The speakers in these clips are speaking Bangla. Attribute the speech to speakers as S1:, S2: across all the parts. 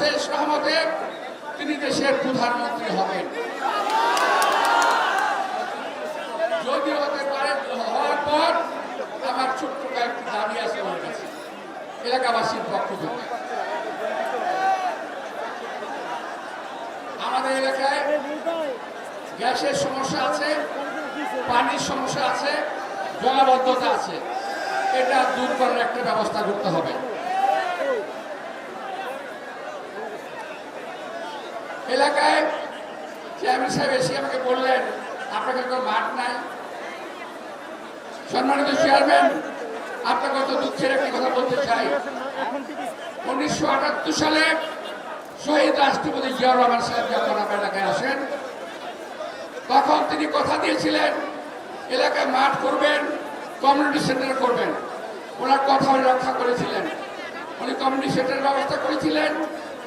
S1: অশেষ রহমতে তিনি দেশের প্রধানমন্ত্রী হবেন। যদি হতে পারে, হওয়ার পর আমার ছোট্ট কয়েকটি দাবি আছে আমার কাছে এলাকাবাসীর পক্ষ থেকে। আমাদের এলাকায় গ্যাসের সমস্যা আছে, পানির সমস্যা আছে, জলাবদ্ধতা আছে। এটা দূর করার একটা ব্যবস্থা করতে হবে। এলাকায় চেয়ারম্যান সাহেব এসে আমাকে বললেন, আপনাদের কোনো মাঠ নাই। সম্মানিত চেয়ারম্যান, আপনাকে কত দুঃখের একটি কথা বলতে চাই। 1978 সালে শহীদ রাষ্ট্রপতি জিয়াউর রহমান সাহেব যখন আমার এলাকায় আসেন, তখন তিনি কথা দিয়েছিলেন এলাকায় মাঠ করবেন, কমিউনিটি সেন্টার করবেন। ওনার কথা উনি রক্ষা করেছিলেন। উনি কমিউনিটি সেন্টারের ব্যবস্থা করেছিলেন,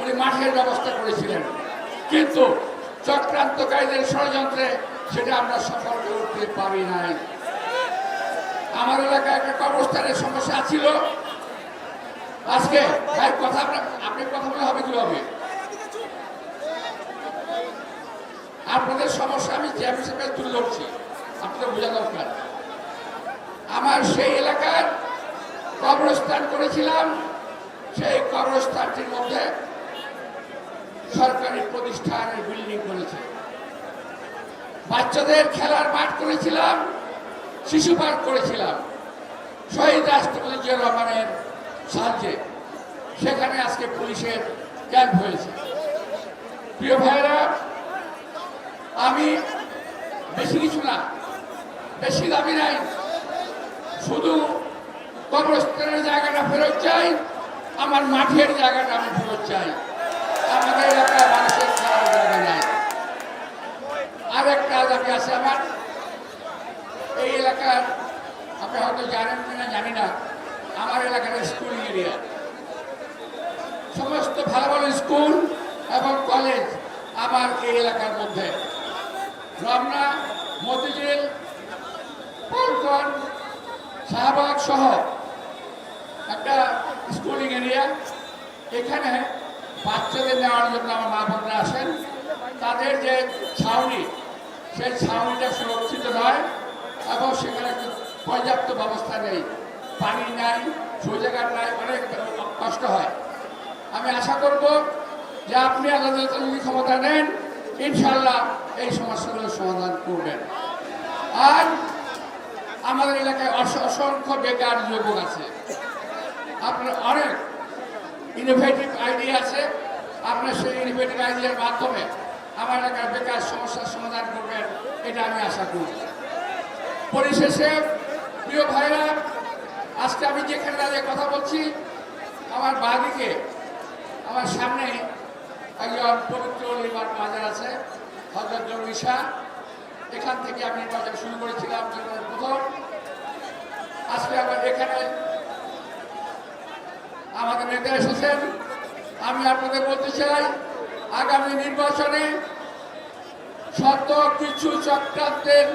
S1: উনি মাঠের ব্যবস্থা করেছিলেন। কিন্তু চক্রান্তকারীদের ষড়যন্ত্রে সেটা আমরা সফল করতে পারি নাই। আমার এলাকায় একটা কবরস্থানের সমস্যা ছিল। আজকে ভাই কথা আপনি কথা বলে হবে কিভাবে? আপনাদের সমস্যা আমি চেয়ারম্যান সাহেবের তুলে ধরছি, আপনাদের বোঝা দরকার। আমার সেই এলাকার কবরস্থান করেছিলাম। সেই কবরস্থানটির মধ্যে সরকারি প্রতিষ্ঠানের বিল্ডিং করেছে। বাচ্চাদের খেলার মাঠ করেছিলাম, শিশু পার্ক করেছিলাম শহীদ রাষ্ট্রপতি জিয়াউর রহমানের সাহায্যে। সেখানে আজকে পুলিশের ক্যাম্প হয়েছে। প্রিয় ভাইরা, আমি বেশি কিছু না, বেশি দাবি নাই, শুধু কবরস্থানের জায়গাটা ফেরত চাই, আমার মাঠের জায়গাটা আমি ফেরত চাই। আমাদের এলাকায় মানুষের খারাপ জায়গা নাই। আর একটা দাবি আছে আমার। এই এলাকার আপনি হয়তো জানেন কিনা জানি না, আমার এলাকার স্কুল এরিয়া, সমস্ত ভালো ভালো স্কুল এবং কলেজ আমার এই এলাকার মধ্যে। রমনা, মতিঝিল, পল্টন, শাহবাগ সহ একটা স্কুলিং এরিয়া। এখানে বাচ্চাদের নেওয়ার জন্য আমার মা বোনরা আসেন। তাদের যে ছাউনি, সেই ছাউনিটা সুরক্ষিত নয় এবং সেখানে পর্যাপ্ত ব্যবস্থা নেই, পানি নাই, শৌচাগার নাই, অনেক কষ্ট হয়। আমি আশা করব যে আপনি আল্লাহ যদি ক্ষমতা নেন, ইনশাল্লাহ এই সমস্যাগুলোর সমাধান করবেন। আর আমাদের এলাকায় অসংখ্য বেকার যুবক আছে। আপনার অনেক ইনোভেটিভ আইডিয়া আছে। আপনার সেই ইনোভেটিভ আইডিয়ার মাধ্যমে আমার এলাকার বেকার সমস্যার সমাধান করবেন, এটা আমি আশা করি। পরিশেষে প্রিয় ভাইরা, আজকে আমি যেখানে দাঁড়িয়ে কথা বলছি, আমার বাঁদিকে আমার সামনে একজন পবিত্র লিমার মাজার আছে, হযরত জঙ্গি শাহ। এখান থেকে আমি নির্বাচন শুরু করেছিলাম জীবনের প্রথম। আজকে আবার এখানে আমাদের নেতা এসেছেন। আমি আপনাদের বলতে চাই, আগামী নির্বাচনে শত কিছু চক্রান্তের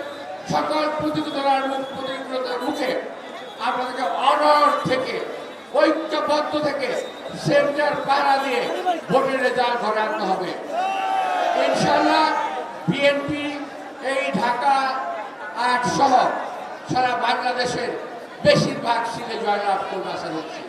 S1: সকল প্রতিকূলতার মুখে আপনাদেরকে অনড় থেকে, ঐক্যবদ্ধ থেকে, সেন্টার পাহারা দিয়ে ভোটের রেজাল্ট ঘরে আনতে হবে। ইনশাল্লাহ বিএনপি এই ঢাকা ৮ সহ সারা বাংলাদেশের বেশিরভাগ সিটে জয়লাভ করবে আশা করছি।